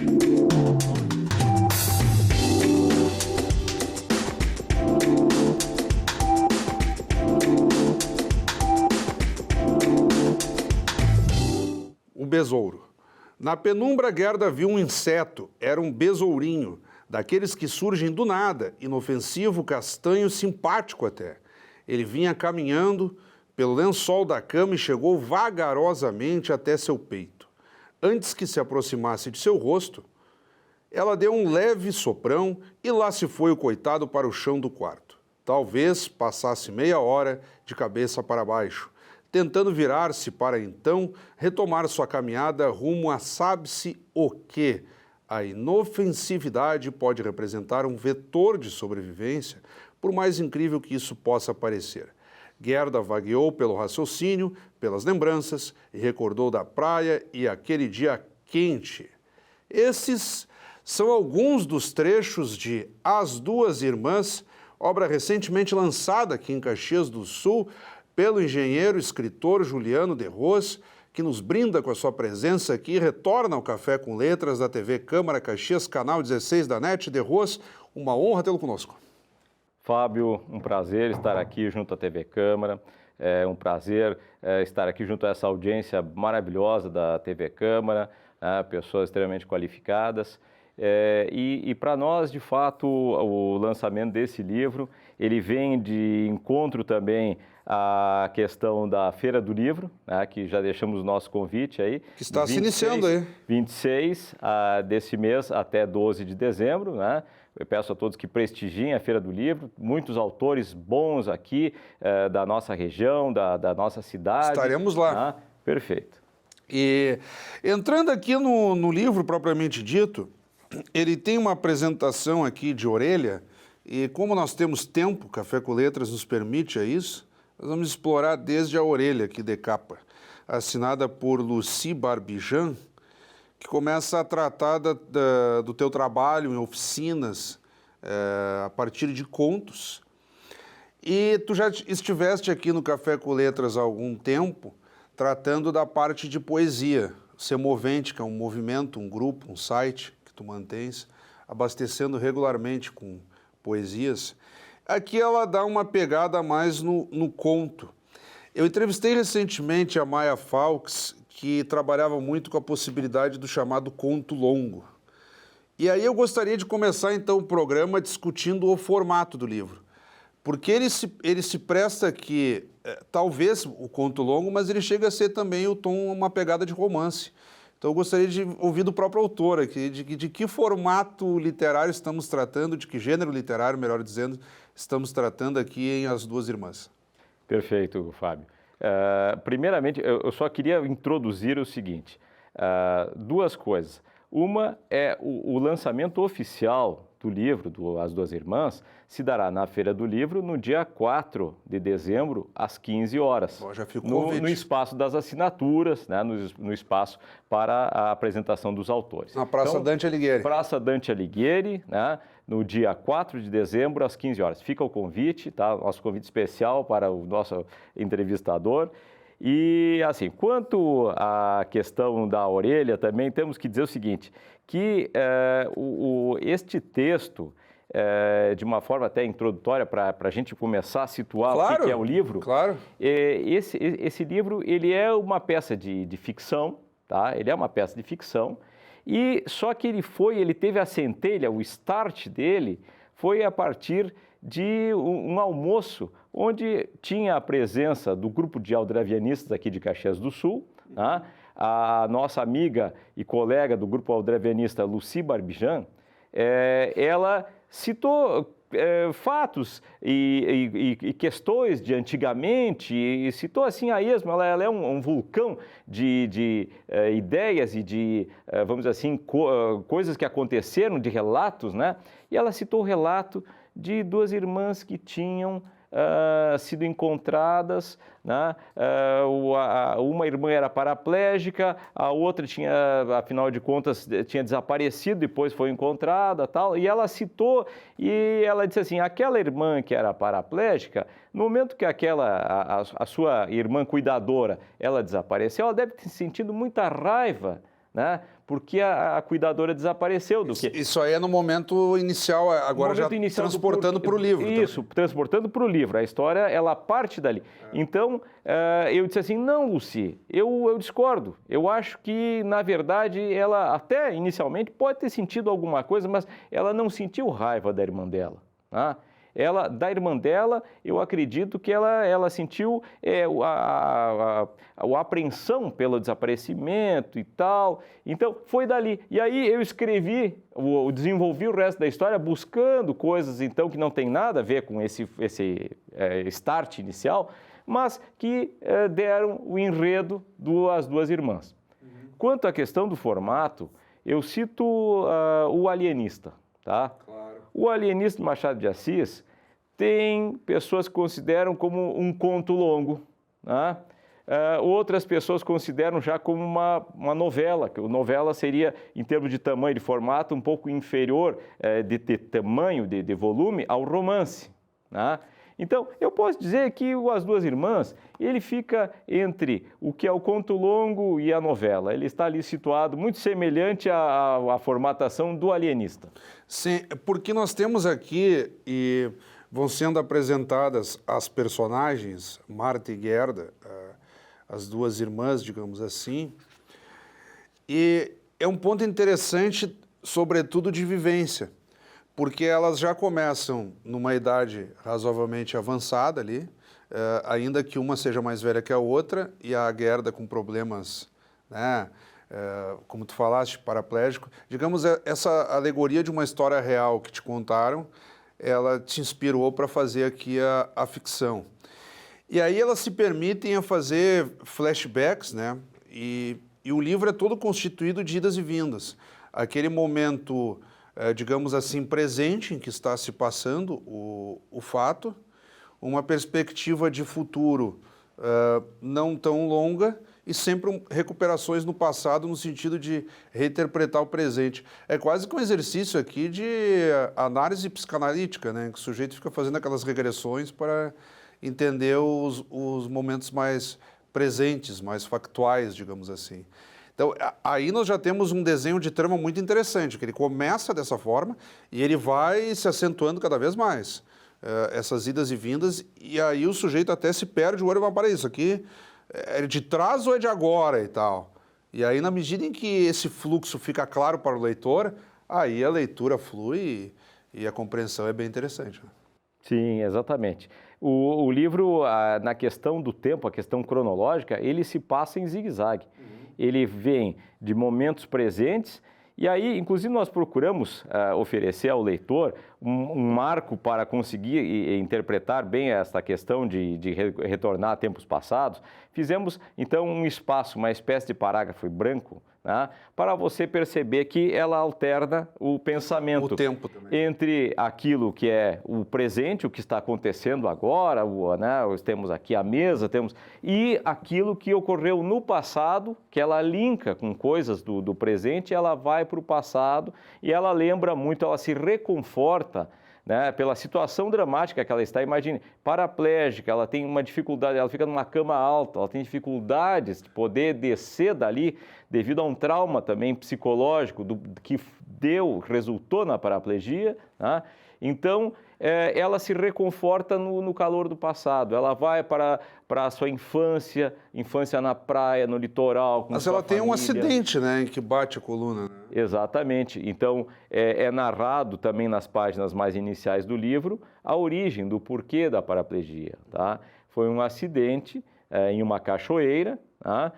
O besouro. Na penumbra, Gerda viu um inseto. Era um besourinho, daqueles que surgem do nada, inofensivo, castanho, simpático até. Ele vinha caminhando pelo lençol da cama e chegou vagarosamente até seu peito. Antes que se aproximasse de seu rosto, ela deu um leve soprão e lá se foi o coitado para o chão do quarto. Talvez passasse meia hora de cabeça para baixo, tentando virar-se para então retomar sua caminhada rumo a sabe-se o quê. A inofensividade pode representar um vetor de sobrevivência, por mais incrível que isso possa parecer. Gerda vagueou pelo raciocínio, pelas lembranças, e recordou da praia e aquele dia quente. Esses são alguns dos trechos de As Duas Irmãs, obra recentemente lançada aqui em Caxias do Sul pelo engenheiro e escritor Juliano de Ros, que nos brinda com a sua presença aqui e retorna ao Café com Letras da TV Câmara Caxias, canal 16 da NET. De Ros, uma honra tê-lo conosco. Fábio, um prazer estar aqui junto à TV Câmara, é um prazer estar aqui junto a essa audiência maravilhosa da TV Câmara, pessoas extremamente qualificadas. E para nós, de fato, o lançamento desse livro, ele vem de encontro também à questão da Feira do Livro, que já deixamos o nosso convite aí. Que está se iniciando aí. 26 desse mês até 12 de dezembro, Eu peço a todos que prestigiem a Feira do Livro, muitos autores bons aqui da nossa região, da nossa cidade. Estaremos lá. Perfeito. E entrando aqui no livro propriamente dito, ele tem uma apresentação aqui de orelha, e como nós temos tempo, Café com Letras nos permite isso, nós vamos explorar desde a orelha aqui de capa, assinada por Lucy Barbijan, que começa a tratar do teu trabalho em oficinas, a partir de contos. E tu já estiveste aqui no Café com Letras há algum tempo, tratando da parte de poesia, Semovente, que é um movimento, um grupo, um site que tu mantens, abastecendo regularmente com poesias. Aqui ela dá uma pegada mais no conto. Eu entrevistei recentemente a Maia Falks, que trabalhava muito com a possibilidade do chamado conto longo. E aí eu gostaria de começar então o programa discutindo o formato do livro, porque ele se presta aqui, talvez o conto longo, mas ele chega a ser também o tom, uma pegada de romance. Então eu gostaria de ouvir do próprio autor aqui, de que formato literário estamos tratando, de que gênero literário, melhor dizendo, estamos tratando aqui em As Duas Irmãs. Perfeito, Fábio. Primeiramente, eu só queria introduzir o seguinte, duas coisas. Uma é o lançamento oficial do livro, As Duas Irmãs, se dará na Feira do Livro no dia 4 de dezembro, às 15 horas. Já fica o no convite. espaço das assinaturas, no espaço para a apresentação dos autores. Na Praça Dante Alighieri. Praça Dante Alighieri, no dia 4 de dezembro, às 15 horas. Fica o convite, nosso convite especial para o nosso entrevistador. E, assim, quanto à questão da orelha, também temos que dizer o seguinte, que este texto, de uma forma até introdutória, para a gente começar a situar o que é o livro, esse livro ele é uma peça de ficção, ele é uma peça de ficção, e só que ele teve a centelha, o start dele, foi a partir de um almoço onde tinha a presença do grupo de aldravianistas aqui de Caxias do Sul, a nossa amiga e colega do grupo aldravianista Lucy Barbijan, ela citou fatos e questões de antigamente, e citou assim a esmo, ela é um vulcão de ideias e de, vamos dizer assim, coisas que aconteceram, de relatos, E ela citou o relato de duas irmãs que tinham sido encontradas, uma irmã era paraplégica, a outra tinha, afinal de contas, tinha desaparecido, depois foi encontrada, tal, e ela citou, e ela disse assim, aquela irmã que era paraplégica, no momento que a sua irmã cuidadora, ela desapareceu, ela deve ter sentido muita raiva, né? Porque a cuidadora desapareceu do que... Isso aí é no momento inicial, agora já transportando para o livro. Isso, também. Transportando para o livro. A história, ela parte dali. Então, eu disse assim, não, Lucy, eu discordo. Eu acho que, na verdade, ela até inicialmente pode ter sentido alguma coisa, mas ela não sentiu raiva da irmã dela, tá? Da irmã dela, eu acredito que ela sentiu a apreensão pelo desaparecimento e tal. Então, foi dali. E aí eu desenvolvi o resto da história buscando coisas, então, que não tem nada a ver com esse start inicial, mas que deram o enredo das duas irmãs. Quanto à questão do formato, eu cito o Alienista, tá? Claro. O Alienista de Machado de Assis tem pessoas que consideram como um conto longo, né? Outras pessoas consideram já como uma novela, que a novela seria, em termos de tamanho, de formato, um pouco inferior de tamanho, de volume, ao romance, né? Então, eu posso dizer que As Duas Irmãs, ele fica entre o que é o conto longo e a novela. Ele está ali situado muito semelhante à formatação do Alienista. Sim, porque nós temos aqui, e vão sendo apresentadas as personagens, Marta e Gerda, as duas irmãs, digamos assim, e é um ponto interessante, sobretudo de vivência, porque elas já começam numa idade razoavelmente avançada ali, ainda que uma seja mais velha que a outra, e a Gerda com problemas, né, como tu falaste, paraplégico. Digamos, essa alegoria de uma história real que te contaram, ela te inspirou para fazer aqui a ficção. E aí elas se permitem a fazer flashbacks, né? E o livro é todo constituído de idas e vindas. Aquele momento, digamos assim, presente em que está se passando o fato, uma perspectiva de futuro não tão longa e sempre recuperações no passado no sentido de reinterpretar o presente. É quase que um exercício aqui de análise psicanalítica, né? Que o sujeito fica fazendo aquelas regressões para entender os momentos mais presentes, mais factuais, digamos assim. Então, aí nós já temos um desenho de trama muito interessante, que ele começa dessa forma e ele vai se acentuando cada vez mais. Essas idas e vindas, e aí o sujeito até se perde, o olho vai para isso aqui, é de trás ou é de agora e tal. E aí, na medida em que esse fluxo fica claro para o leitor, aí a leitura flui e a compreensão é bem interessante. Sim, exatamente. O livro, na questão do tempo, a questão cronológica, ele se passa em zigue-zague. Ele vem de momentos presentes. E aí, inclusive, nós procuramos oferecer ao leitor um marco para conseguir interpretar bem esta questão de retornar a tempos passados. Fizemos, então, um espaço, uma espécie de parágrafo branco, né, para você perceber que ela alterna o pensamento. O tempo também. Entre aquilo que é o presente, o que está acontecendo agora, né, temos aqui a mesa, e aquilo que ocorreu no passado, que ela linka com coisas do presente, ela vai para o passado e ela lembra muito, ela se reconforta, né, pela situação dramática que ela está. Imagine, paraplégica, ela tem uma dificuldade, ela fica numa cama alta, ela tem dificuldades de poder descer dali devido a um trauma também psicológico que resultou na paraplegia, né? Então, ela se reconforta no calor do passado. Ela vai para a sua infância na praia, no litoral, com Mas sua ela tem família. um acidente, né, em que bate a coluna. Né? Exatamente. Então, é narrado também nas páginas mais iniciais do livro a origem do porquê da paraplegia, tá? Foi um acidente em uma cachoeira, tá?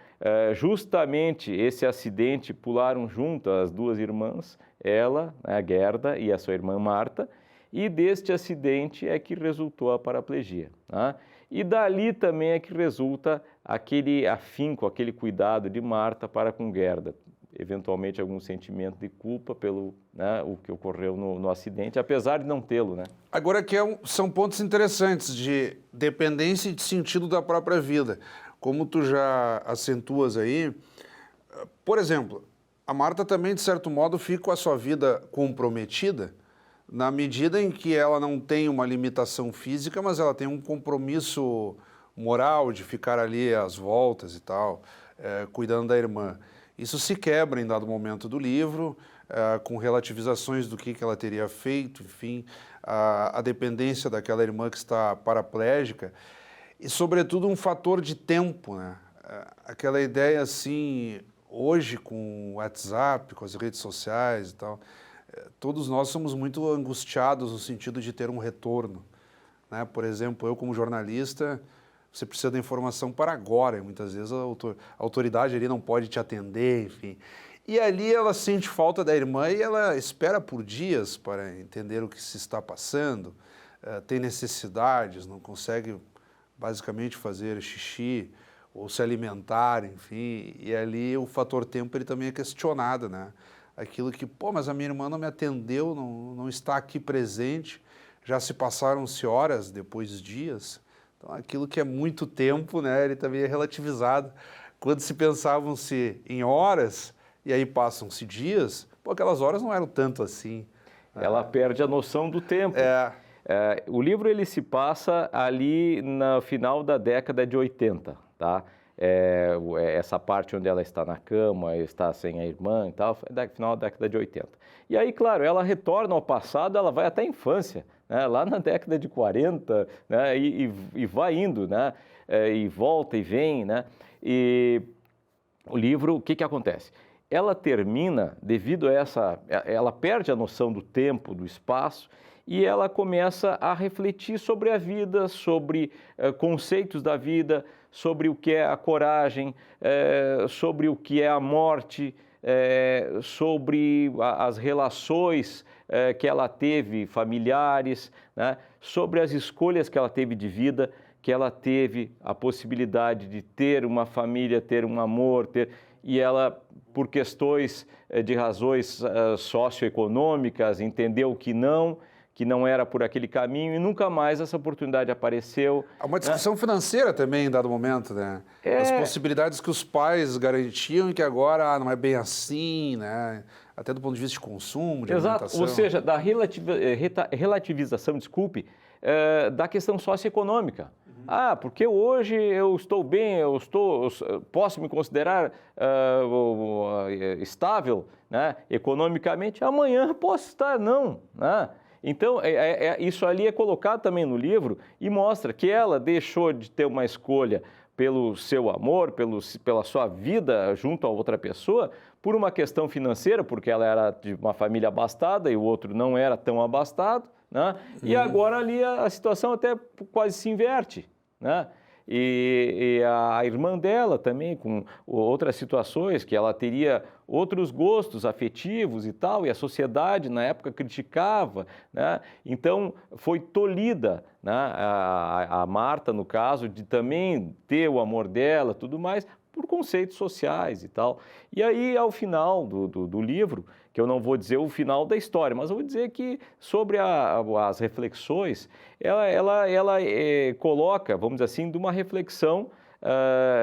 Justamente esse acidente pularam junto as duas irmãs, ela, a Gerda, e a sua irmã Marta, e deste acidente é que resultou a paraplegia, tá? E dali também é que resulta aquele afinco, aquele cuidado de Marta para com Gerda, eventualmente algum sentimento de culpa pelo, né, o que ocorreu no acidente, apesar de não tê-lo, né? Agora que são pontos interessantes de dependência e de sentido da própria vida. Como tu já acentuas aí, por exemplo, a Marta também, de certo modo, fica com a sua vida comprometida na medida em que ela não tem uma limitação física, mas ela tem um compromisso moral de ficar ali às voltas e tal, cuidando da irmã. Isso se quebra em dado momento do livro, com relativizações do que ela teria feito, enfim, a dependência daquela irmã que está paraplégica e, sobretudo, um fator de tempo, né? Aquela ideia assim, hoje com o WhatsApp, com as redes sociais e tal, todos nós somos muito angustiados no sentido de ter um retorno, né? Por exemplo, eu como jornalista, você precisa da informação para agora, e muitas vezes a autoridade ali não pode te atender, enfim. E ali ela sente falta da irmã e ela espera por dias para entender o que se está passando, tem necessidades, não consegue basicamente fazer xixi ou se alimentar, enfim. E ali o fator tempo ele também é questionado, né? Aquilo que, pô, mas a minha irmã não me atendeu, não está aqui presente, já se passaram-se horas, depois dias. Então, aquilo que é muito tempo, né, ele também é relativizado. Quando se pensavam-se em horas, e aí passam-se dias, pô, aquelas horas não eram tanto assim. Ela perde a noção do tempo. O livro ele se passa ali no final da década de 80, tá? Essa parte onde ela está na cama, está sem a irmã e tal, é final da década de 80. E aí, claro, ela retorna ao passado, ela vai até a infância, né? Lá na década de 40, né? E vai indo, né? E volta e vem, né? E o livro, o que acontece? Ela termina, devido a ela perde a noção do tempo, do espaço, e ela começa a refletir sobre a vida, sobre conceitos da vida, sobre o que é a coragem, sobre o que é a morte, sobre as relações que ela teve familiares, né? Sobre as escolhas que ela teve de vida, que ela teve a possibilidade de ter uma família, ter um amor, e ela, por questões de razões socioeconômicas, entendeu que não era por aquele caminho e nunca mais essa oportunidade apareceu. Há uma discussão financeira também em dado momento, né? As possibilidades que os pais garantiam e que agora não é bem assim, né? Até do ponto de vista de consumo, de alimentação. Ou seja, da relativização, da questão socioeconômica. Porque hoje eu estou bem, posso me considerar estável, né, economicamente, amanhã posso estar não, né? Então, isso ali é colocado também no livro e mostra que ela deixou de ter uma escolha pelo seu amor, pela sua vida junto a outra pessoa, por uma questão financeira, porque ela era de uma família abastada e o outro não era tão abastado, né? E agora ali a situação até quase se inverte, né? E a irmã dela também, com outras situações, que ela teria outros gostos afetivos e tal, e a sociedade na época criticava, né? Então foi tolhida, né? A Marta, no caso, de também ter o amor dela, tudo mais, por conceitos sociais e tal. E aí, ao final do livro, que eu não vou dizer o final da história, mas eu vou dizer que sobre as reflexões, ela coloca, vamos dizer assim, de uma reflexão,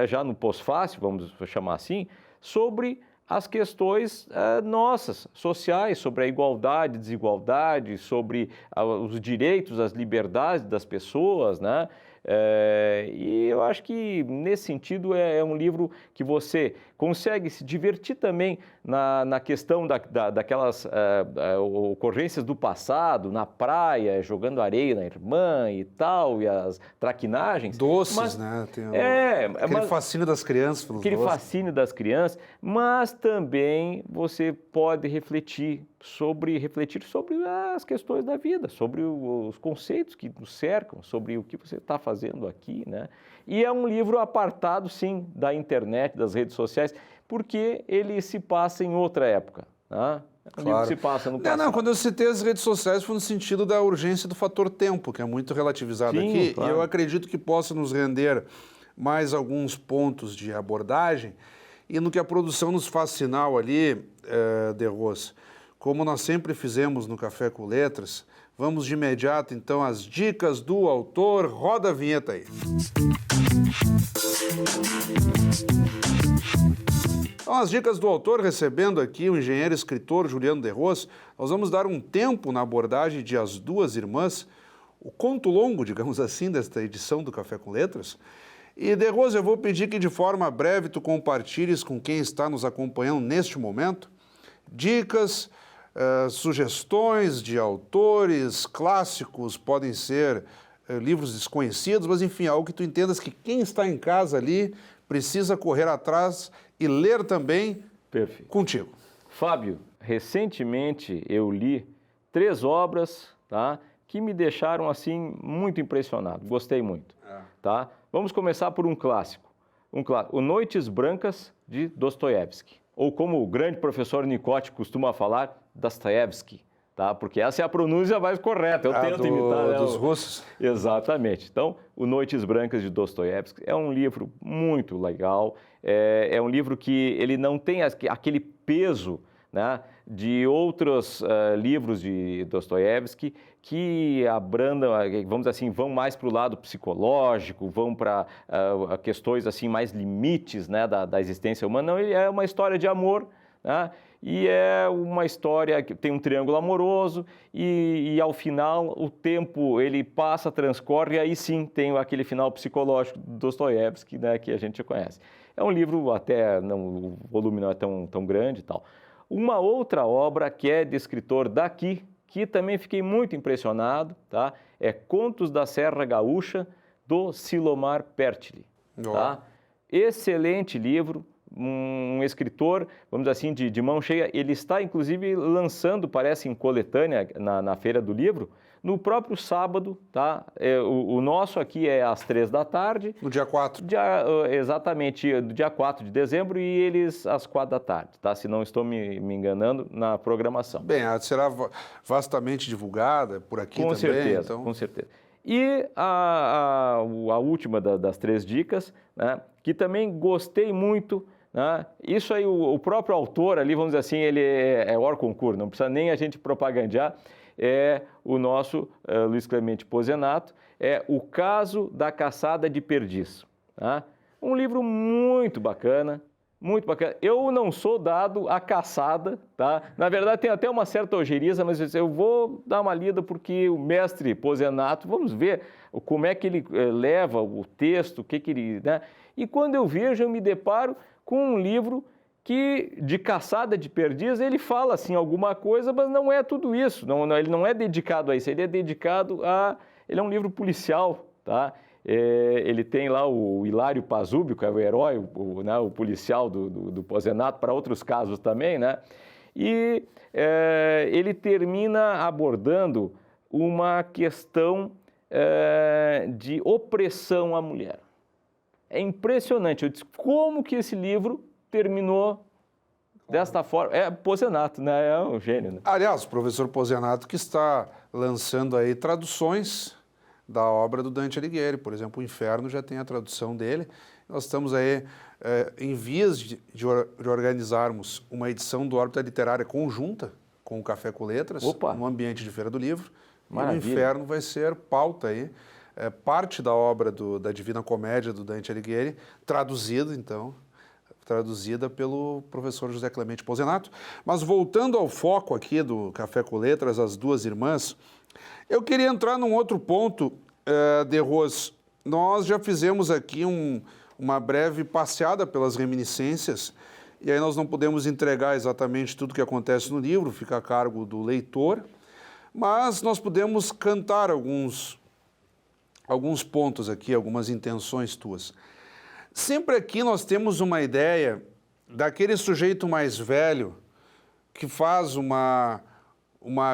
já no pós-fácil, vamos chamar assim, sobre as questões nossas, sociais, sobre a igualdade, desigualdade, sobre os direitos, as liberdades das pessoas, né? E eu acho que, nesse sentido, é um livro que você consegue se divertir também na questão daquelas ocorrências do passado, na praia, jogando areia na irmã e tal, e as traquinagens. Doces, né? Tem aquele fascínio das crianças pelos doces. Aquele fascínio das crianças, mas também você pode refletir sobre as questões da vida, sobre os conceitos que nos cercam, sobre o que você está fazendo aqui, né? E é um livro apartado, sim, da internet, das redes sociais, porque ele se passa em outra época, né? Um livro que se passa no passado. Não, quando eu citei as redes sociais foi no sentido da urgência do fator tempo, que é muito relativizado aqui, claro. E eu acredito que possa nos render mais alguns pontos de abordagem, e no que a produção nos faz sinal ali, Derros, como nós sempre fizemos no Café com Letras, vamos de imediato, então, às dicas do autor. Roda a vinheta aí. Então, as dicas do autor, recebendo aqui o engenheiro e escritor Juliano Derros, nós vamos dar um tempo na abordagem de As Duas Irmãs, o conto longo, digamos assim, desta edição do Café com Letras. E, De Rosa, eu vou pedir que de forma breve tu compartilhes com quem está nos acompanhando neste momento dicas, sugestões de autores clássicos, podem ser livros desconhecidos, mas enfim, algo que tu entendas que quem está em casa ali precisa correr atrás e ler também. Perfeito. Contigo. Fábio, recentemente eu li 3 obras, tá, que me deixaram assim muito impressionado, gostei muito. Tá? Vamos começar por um clássico, O Noites Brancas, de Dostoiévski, ou como o grande professor Nicote costuma falar, Dostoiévski, tá? Porque essa é a pronúncia mais correta, eu tento imitar. Dos russos? Exatamente. Então, O Noites Brancas, de Dostoiévski, é um livro muito legal, é um livro que ele não tem aquele peso, né, de outros livros de Dostoiévski que abrandam, vamos dizer assim, vão mais para o lado psicológico, vão para questões assim mais limites, né, da existência humana. Não, ele é uma história de amor, né, e é uma história que tem um triângulo amoroso e ao final o tempo ele passa, transcorre e aí sim tem aquele final psicológico do Dostoiévski, né, que a gente conhece. É um livro até, o volume não é tão grande e tal. Uma outra obra que é de escritor daqui, que também fiquei muito impressionado, tá? É Contos da Serra Gaúcha, do Silomar Pertile. Tá? Excelente livro, um escritor, vamos dizer assim, de mão cheia. Ele está, inclusive, lançando, parece, em coletânea na Feira do Livro, no próprio sábado, tá? O nosso aqui é às 3 da tarde. No dia 4. Exatamente, do dia 4 de dezembro e eles às 4 da tarde, tá? Se não estou me enganando na programação. Bem, ela será vastamente divulgada por aqui com também. Certeza, então... Com certeza. E a última das 3 dicas, né, que também gostei muito, né, isso aí o próprio autor ali, vamos dizer assim, ele é hors concurso, não precisa nem a gente propagandear, é o nosso Luiz Clemente Pozenato, é O Caso da Caçada de Perdiz. Tá? Um livro muito bacana, muito bacana. Eu não sou dado à caçada, tá? Na verdade tem até uma certa ojeriza, mas eu vou dar uma lida porque o mestre Pozenato, vamos ver como é que ele leva o texto, o que ele... Né? E quando eu vejo, eu me deparo com um livro que de caçada de perdiz, ele fala assim alguma coisa, mas não é tudo isso, ele não é dedicado a isso, ele é dedicado a... Ele é um livro policial, tá? Ele tem lá o Hilário Pazúbio, que é o herói, o policial do Pozenato, para outros casos também, né? E ele termina abordando uma questão de opressão à mulher. É impressionante, eu disse, como que esse livro terminou desta forma. É Pozenato, né? É um gênio, né? Aliás, o professor Pozenato que está lançando aí traduções da obra do Dante Alighieri. Por exemplo, O Inferno já tem a tradução dele. Nós estamos aí em vias de organizarmos uma edição do Órbita Literária conjunta com o Café com Letras, no ambiente de Feira do Livro. Maravilha. E O Inferno vai ser pauta aí. Parte da obra da Divina Comédia do Dante Alighieri, traduzida pelo professor José Clemente Pozenato. Mas voltando ao foco aqui do Café com Letras, As Duas Irmãs, eu queria entrar num outro ponto, De Ros. Nós já fizemos aqui uma breve passeada pelas reminiscências, e aí nós não podemos entregar exatamente tudo o que acontece no livro, fica a cargo do leitor, mas nós podemos cantar alguns pontos aqui, algumas intenções tuas. Sempre aqui nós temos uma ideia daquele sujeito mais velho que faz uma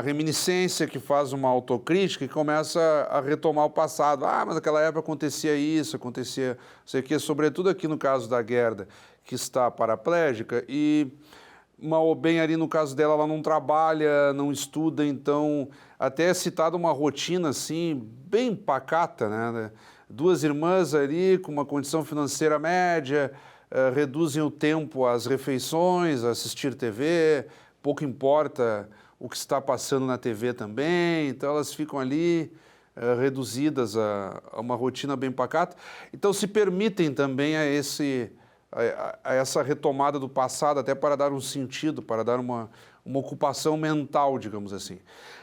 reminiscência, que faz uma autocrítica e começa a retomar o passado. Ah, mas naquela época acontecia isso, acontecia isso aqui, sobretudo aqui no caso da Gerda, que está paraplégica e, mal ou bem ali no caso dela, ela não trabalha, não estuda, então até é citada uma rotina assim, bem pacata, né? 2 irmãs ali com uma condição financeira média, reduzem o tempo às refeições, a assistir TV, pouco importa o que está passando na TV também, então elas ficam ali reduzidas a uma rotina bem pacata. Então se permitem também a essa retomada do passado, até para dar um sentido, para dar uma ocupação mental, digamos assim.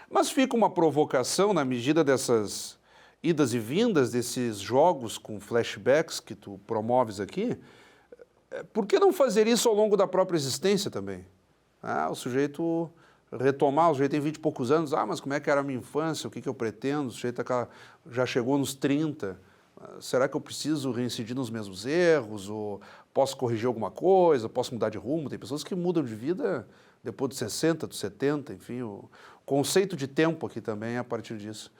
Mas fica uma provocação na medida dessas idas e vindas desses jogos com flashbacks que tu promoves aqui, por que não fazer isso ao longo da própria existência também? O sujeito retomar, o sujeito tem 20 e poucos anos, mas como é que era a minha infância, o que eu pretendo, o sujeito já chegou nos 30, será que eu preciso reincidir nos mesmos erros, ou posso corrigir alguma coisa, posso mudar de rumo? Tem pessoas que mudam de vida depois dos 60, dos 70, enfim, o conceito de tempo aqui também é a partir disso.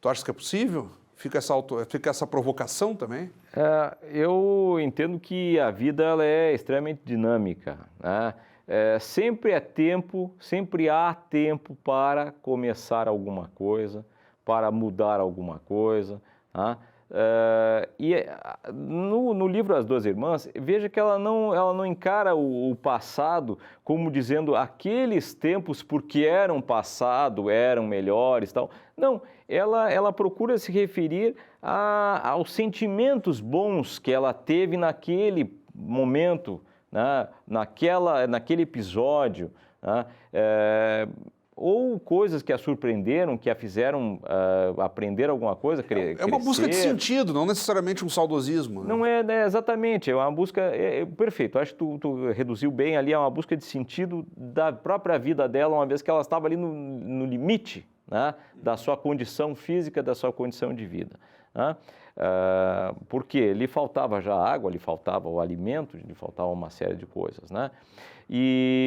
Tu acha que é possível? Fica essa provocação também? Eu entendo que a vida ela é extremamente dinâmica, né? Sempre há tempo para começar alguma coisa, para mudar alguma coisa, tá? No livro As Duas Irmãs, veja que ela não encara o passado como dizendo aqueles tempos porque eram passado, eram melhores, tal. Não, ela procura se referir aos sentimentos bons que ela teve naquele momento, né? Naquele episódio, né? Ou coisas que a surpreenderam, que a fizeram aprender alguma coisa, crescer. É uma busca de sentido, não necessariamente um saudosismo. Né? Não exatamente, é uma busca, perfeito, acho que tu reduziu bem ali, é uma busca de sentido da própria vida dela, uma vez que ela estava ali no limite, né, da sua condição física, da sua condição de vida. Né? Porque lhe faltava já água, lhe faltava o alimento, lhe faltava uma série de coisas, né?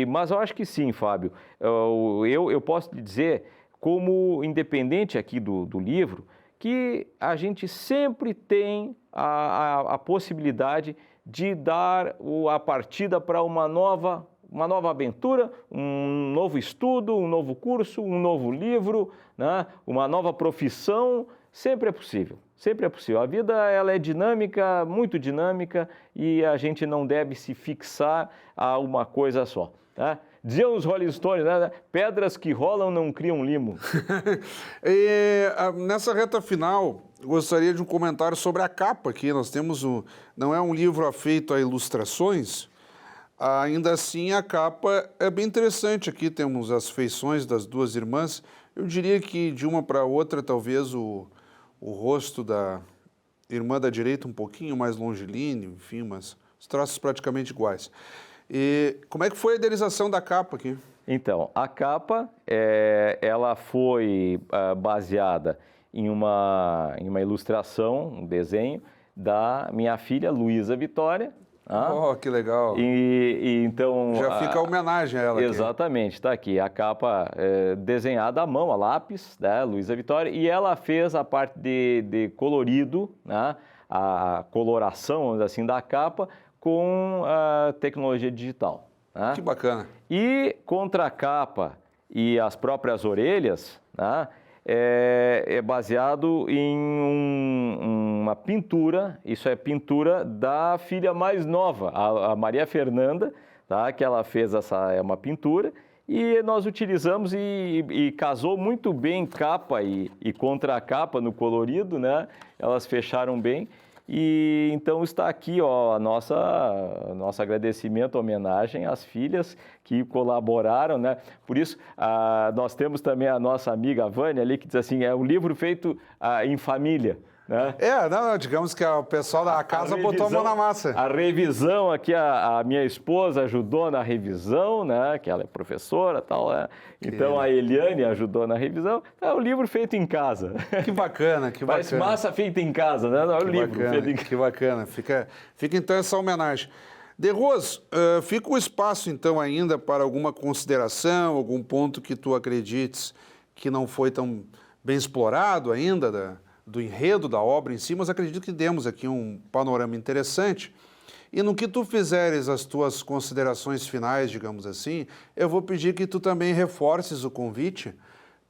Mas eu acho que sim, Fábio, eu posso lhe dizer, como independente aqui do livro, que a gente sempre tem a possibilidade de dar a partida para uma nova aventura, um novo estudo, um novo curso, um novo livro, né? Uma nova profissão, sempre é possível. Sempre é possível. A vida ela é dinâmica, muito dinâmica, e a gente não deve se fixar a uma coisa só. Tá? Diziam os Rolling Stones, né? Pedras que rolam não criam limo. Nessa reta final, gostaria de um comentário sobre a capa aqui. Nós temos não é um livro feito a ilustrações, ainda assim a capa é bem interessante. Aqui temos as feições das duas irmãs. Eu diria que de uma para outra, talvez o rosto da irmã da direita um pouquinho mais longilíneo, enfim, mas os traços praticamente iguais. E como é que foi a idealização da capa aqui? Então, a capa, ela foi baseada em uma ilustração, um desenho da minha filha Luísa Vitória. Oh, que legal. Então... Já fica a homenagem a ela aqui. Exatamente, está aqui. A capa desenhada à mão, a lápis, né, Luísa Vitória, e ela fez a parte de colorido, né, a coloração, assim, da capa com a tecnologia digital. Né? Que bacana. E contra a capa e as próprias orelhas, né, é baseado em uma pintura, isso é pintura da filha mais nova, a Maria Fernanda, tá, que ela fez é uma pintura, e nós utilizamos e casou muito bem capa e contracapa no colorido, né? Elas fecharam bem. E então está aqui nosso agradecimento, homenagem às filhas que colaboraram, né? Por isso, nós temos também a nossa amiga Vânia ali, que diz assim, é um livro feito em família. Né? Digamos que o pessoal da casa botou a mão na massa. A revisão aqui, a minha esposa ajudou na revisão, né? Que ela é professora e tal, né? Então a Eliane ajudou na revisão. É um livro feito em casa. Que bacana, que bacana. Parece massa feita em casa, né? Não é um livro feito em casa. Que bacana. Fica então essa homenagem. De Rose, fica o espaço então ainda para alguma consideração, algum ponto que tu acredites que não foi tão bem explorado ainda do enredo da obra em si, mas acredito que demos aqui um panorama interessante. E no que tu fizeres as tuas considerações finais, digamos assim, eu vou pedir que tu também reforces o convite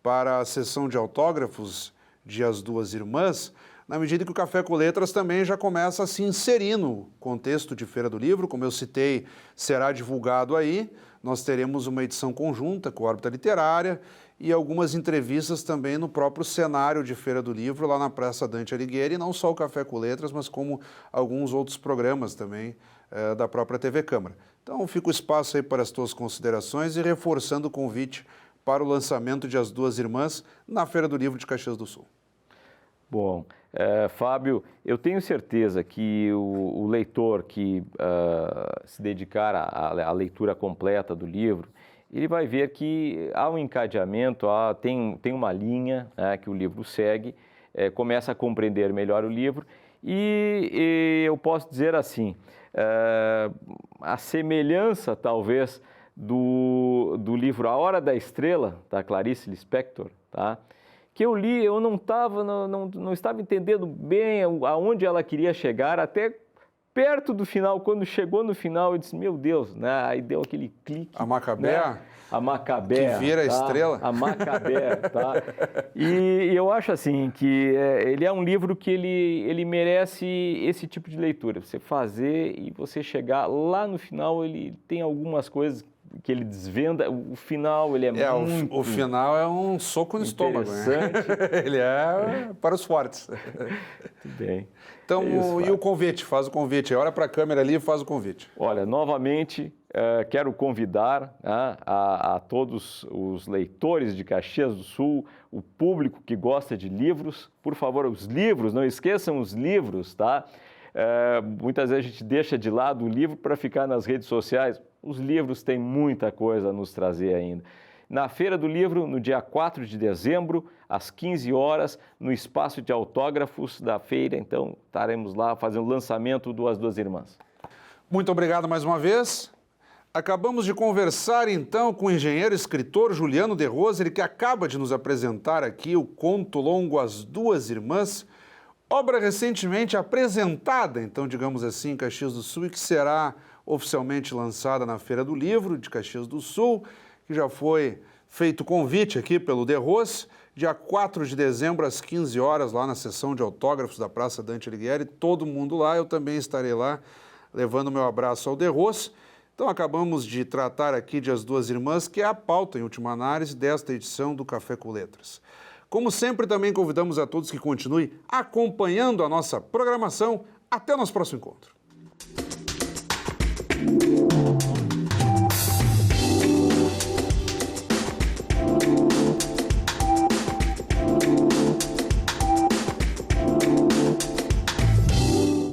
para a sessão de autógrafos de As Duas Irmãs, na medida que o Café com Letras também já começa a se inserir no contexto de Feira do Livro. Como eu citei, será divulgado aí, nós teremos uma edição conjunta com a Órbita Literária e algumas entrevistas também no próprio cenário de Feira do Livro, lá na Praça Dante Alighieri, e não só o Café com Letras, mas como alguns outros programas também da própria TV Câmara. Então fica o espaço aí para as tuas considerações e reforçando o convite para o lançamento de As Duas Irmãs na Feira do Livro de Caxias do Sul. Bom, Fábio, eu tenho certeza que o leitor que se dedicar à leitura completa do livro, ele vai ver que há um encadeamento, tem uma linha, né, que o livro segue, começa a compreender melhor o livro e eu posso dizer assim, a semelhança talvez do livro A Hora da Estrela, da Clarice Lispector, tá? Que eu li, eu não estava entendendo bem aonde ela queria chegar, até perto do final. Quando chegou no final, eu disse, meu Deus, né? Aí deu aquele clique. A Macabé? Né? A Macabé. Que vira a estrela. A Macabé, tá? E eu acho assim, que ele é um livro que ele merece esse tipo de leitura. Você fazer e você chegar lá no final, ele tem algumas coisas que ele desvenda, o final ele é muito... O final é um soco no estômago, né? Ele é para os fortes. Muito bem. Então, e o convite? Faz o convite. Olha para a câmera ali e faz o convite. Olha, novamente, quero convidar a todos os leitores de Caxias do Sul, o público que gosta de livros, por favor, os livros, não esqueçam os livros, tá? Muitas vezes a gente deixa de lado o livro para ficar nas redes sociais. Os livros têm muita coisa a nos trazer ainda. Na Feira do Livro, no dia 4 de dezembro, às 15 horas, no espaço de autógrafos da feira. Então, estaremos lá fazendo o lançamento do As Duas Irmãs. Muito obrigado mais uma vez. Acabamos de conversar, então, com o engenheiro e escritor Juliano de Rosere, que acaba de nos apresentar aqui o conto longo As Duas Irmãs, obra recentemente apresentada, então, digamos assim, em Caxias do Sul, e que será oficialmente lançada na Feira do Livro de Caxias do Sul, que já foi feito convite aqui pelo De Ros, dia 4 de dezembro, às 15 horas, lá na sessão de autógrafos da Praça Dante Alighieri, todo mundo lá, eu também estarei lá, levando meu abraço ao De Ros. Então, acabamos de tratar aqui de As Duas Irmãs, que é a pauta, em última análise, desta edição do Café com Letras. Como sempre, também convidamos a todos que continuem acompanhando a nossa programação. Até o nosso próximo encontro.